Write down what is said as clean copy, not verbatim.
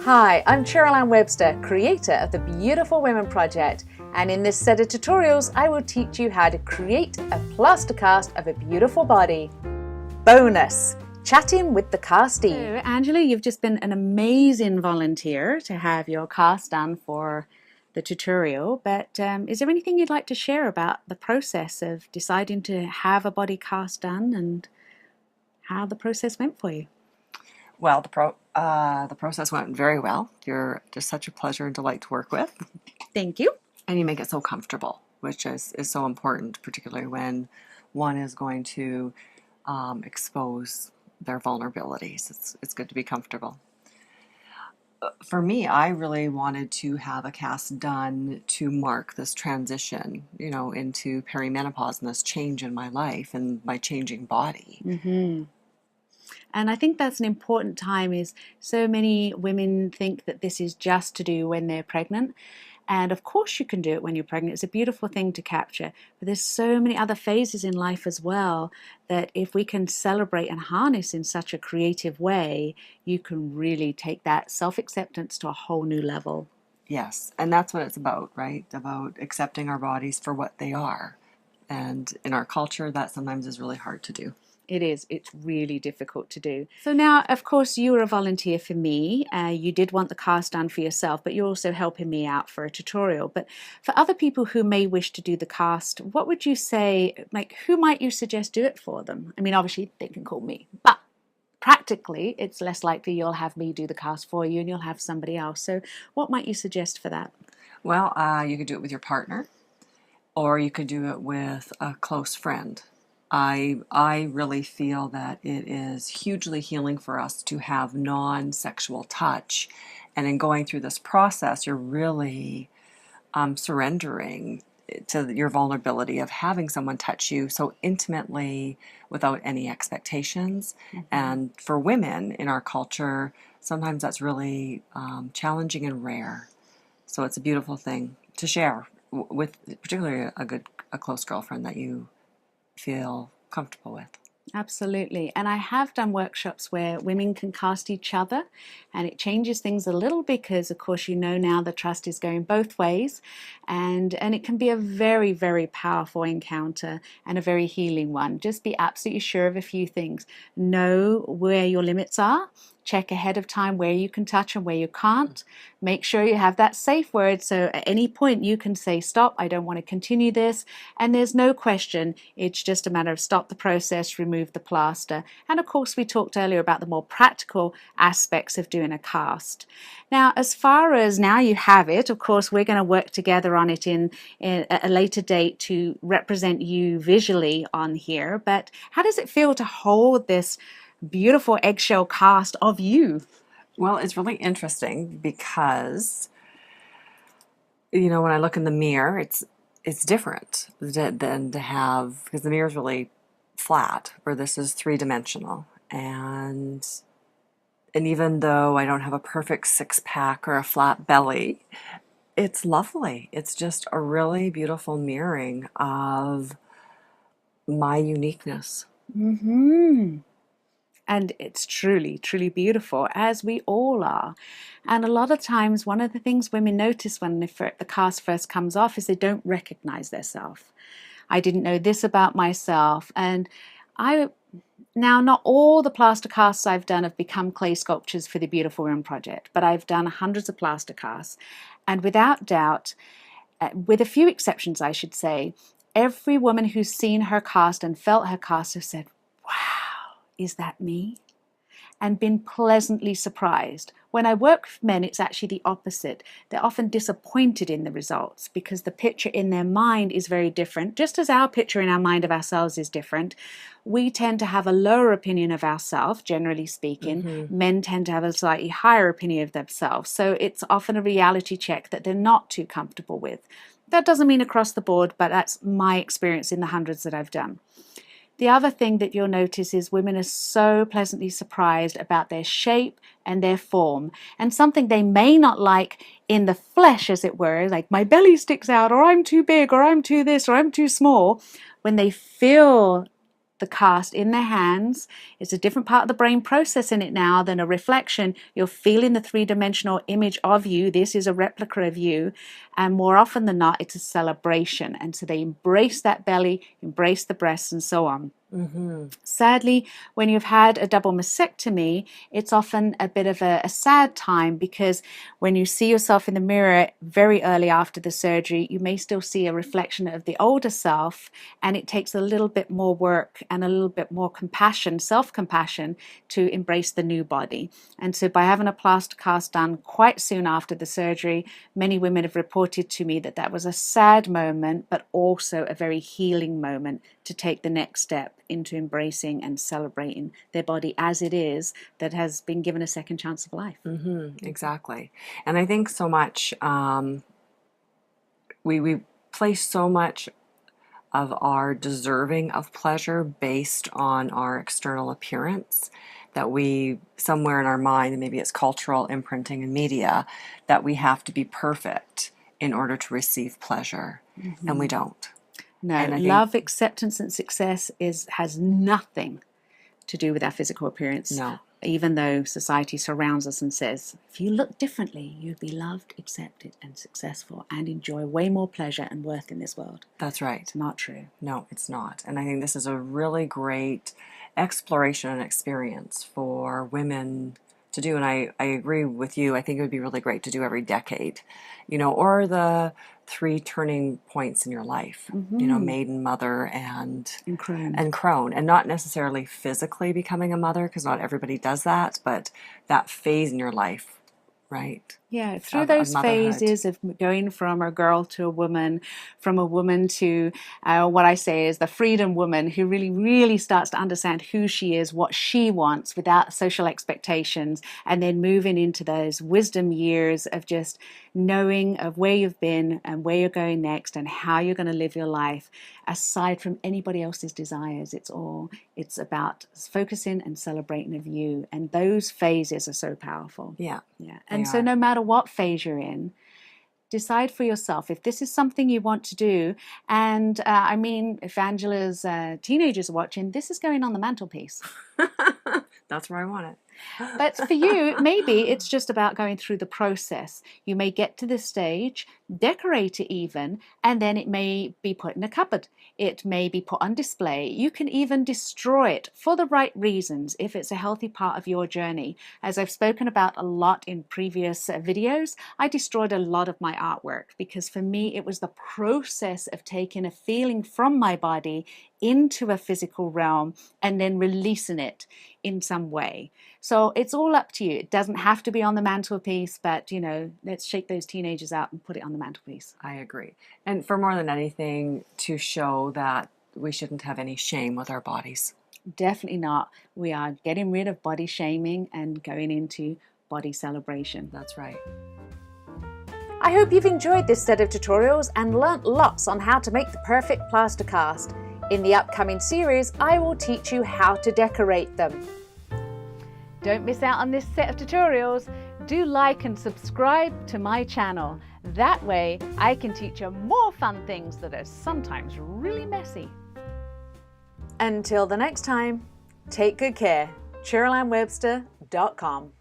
Hi, I'm Cheryl Ann Webster, creator of the Beautiful Women Project, and in this set of tutorials I will teach you how to create a plaster cast of a beautiful body. Bonus! Chatting with the castee. So, Angela, you've just been an amazing volunteer to have your cast done for the tutorial, but is there anything you'd like to share about the process of deciding to have a body cast done and how the process went for you? Well, the process went very well. You're just such a pleasure and delight to work with, Thank you. and you make it so comfortable, which is so important, particularly when one is going to expose their vulnerabilities. It's good to be comfortable. For me, I really wanted to have a cast done to mark this transition, into perimenopause and this change in my life and my changing body. And I think that's an important time is so many women think that this is just to do when they're pregnant. And of course you can do it when you're pregnant. It's a beautiful thing to capture. But there's so many other phases in life as well that if we can celebrate and harness in such a creative way, you can really take that self-acceptance to a whole new level. Yes, and that's what it's about, right? About accepting our bodies for what they are. And in our culture, that sometimes is really hard to do. It is. It's really difficult to do. So now, of course, you were a volunteer for me. You did want the cast done for yourself, but you're also helping me out for a tutorial. But for other people who may wish to do the cast, what would you say, who might you suggest do it for them? I mean, obviously, they can call me, but practically, it's less likely you'll have me do the cast for you and you'll have somebody else. So what might you suggest for that? Well, you could do it with your partner, or you could do it with a close friend. I really feel that it is hugely healing for us to have non-sexual touch. And in going through this process, you're really surrendering to your vulnerability of having someone touch you so intimately without any expectations. And for women in our culture, sometimes that's really challenging and rare. So it's a beautiful thing to share with particularly a close girlfriend that you feel comfortable with. Absolutely. And I have done workshops where women can cast each other, and it changes things a little because, of course, now the trust is going both ways, and it can be a very, very powerful encounter and a very healing one. Just be absolutely sure of a few things. Know where your limits are. Check ahead of time where you can touch and where you can't. Make sure you have that safe word so at any point you can say, stop, I don't want to continue this. And there's no question. It's just a matter of stop the process, remove the plaster. And of course, we talked earlier about the more practical aspects of doing a cast. Now, as far as now you have it, of course, we're going to work together on it in a later date to represent you visually on here. But how does it feel to hold this beautiful eggshell cast of you? Well, it's really interesting because, when I look in the mirror, it's different than to have, because the mirror is really flat, where this is three-dimensional. And even though I don't have a perfect six-pack or a flat belly, it's lovely. It's just a really beautiful mirroring of my uniqueness. And it's truly, truly beautiful, as we all are. And a lot of times, one of the things women notice when the cast first comes off is they don't recognize themselves. I didn't know this about myself. And now, not all the plaster casts I've done have become clay sculptures for the Beautiful Women Project, but I've done hundreds of plaster casts. And without doubt, with a few exceptions, I should say, every woman who's seen her cast and felt her cast has said, wow, is that me? And been pleasantly surprised. When I work with men, it's actually the opposite. They're often disappointed in the results because the picture in their mind is very different. Just as our picture in our mind of ourselves is different, we tend to have a lower opinion of ourselves, generally speaking. Men tend to have a slightly higher opinion of themselves. So it's often a reality check that they're not too comfortable with. That doesn't mean across the board, but that's my experience in the hundreds that I've done. The other thing that you'll notice is women are so pleasantly surprised about their shape and their form, and something they may not like in the flesh, as it were, like my belly sticks out, or I'm too big, or I'm too this, or I'm too small. When they feel the cast in their hands. It's a different part of the brain processing it now than a reflection. You're feeling the three-dimensional image of you. This is a replica of you. And more often than not, it's a celebration. And so they embrace that belly, embrace the breasts, and so on. Sadly, when you've had a double mastectomy, it's often a bit of a sad time, because when you see yourself in the mirror very early after the surgery, you may still see a reflection of the older self, and it takes a little bit more work and a little bit more compassion, self-compassion, to embrace the new body. And so by having a plaster cast done quite soon after the surgery, many women have reported to me that that was a sad moment, but also a very healing moment to take the next step into embracing and celebrating their body as it is, that has been given a second chance of life. Exactly. And I think so much, we place so much of our deserving of pleasure based on our external appearance, that we, somewhere in our mind, and maybe it's cultural imprinting and media, that we have to be perfect in order to receive pleasure. And we don't. No, love, acceptance, and success has nothing to do with our physical appearance. No. Even though society surrounds us and says, if you look differently, you'd be loved, accepted, and successful, and enjoy way more pleasure and worth in this world. That's right. It's not true. No, it's not. And I think this is a really great exploration and experience for women to do. And I agree with you. I think it would be really great to do every decade, or the 3 turning points in your life, maiden, mother, and crone. And not necessarily physically becoming a mother, because not everybody does that, but that phase in your life, right? Yeah, through those phases of going from a girl to a woman, from a woman to what I say is the freedom woman, who really, really starts to understand who she is, what she wants without social expectations, and then moving into those wisdom years of just knowing of where you've been and where you're going next and how you're going to live your life, aside from anybody else's desires. It's about focusing and celebrating of you, and those phases are so powerful. Yeah. And so no matter what phase you're in, decide for yourself if this is something you want to do. And if Angela's teenagers are watching, this is going on the mantelpiece. That's where I want it. But for you, maybe it's just about going through the process. You may get to this stage, decorate it even, and then it may be put in a cupboard. It may be put on display. You can even destroy it for the right reasons if it's a healthy part of your journey. As I've spoken about a lot in previous videos, I destroyed a lot of my artwork because for me it was the process of taking a feeling from my body into a physical realm and then releasing it in some way. So it's all up to you. It doesn't have to be on the mantelpiece, but let's shake those teenagers out and put it on the mantelpiece. I agree. And for more than anything, to show that we shouldn't have any shame with our bodies. Definitely not. We are getting rid of body shaming and going into body celebration. That's right. I hope you've enjoyed this set of tutorials and learnt lots on how to make the perfect plaster cast. In the upcoming series, I will teach you how to decorate them. Don't miss out on this set of tutorials. Do like and subscribe to my channel. That way, I can teach you more fun things that are sometimes really messy. Until the next time, take good care. CherylAnnWebster.com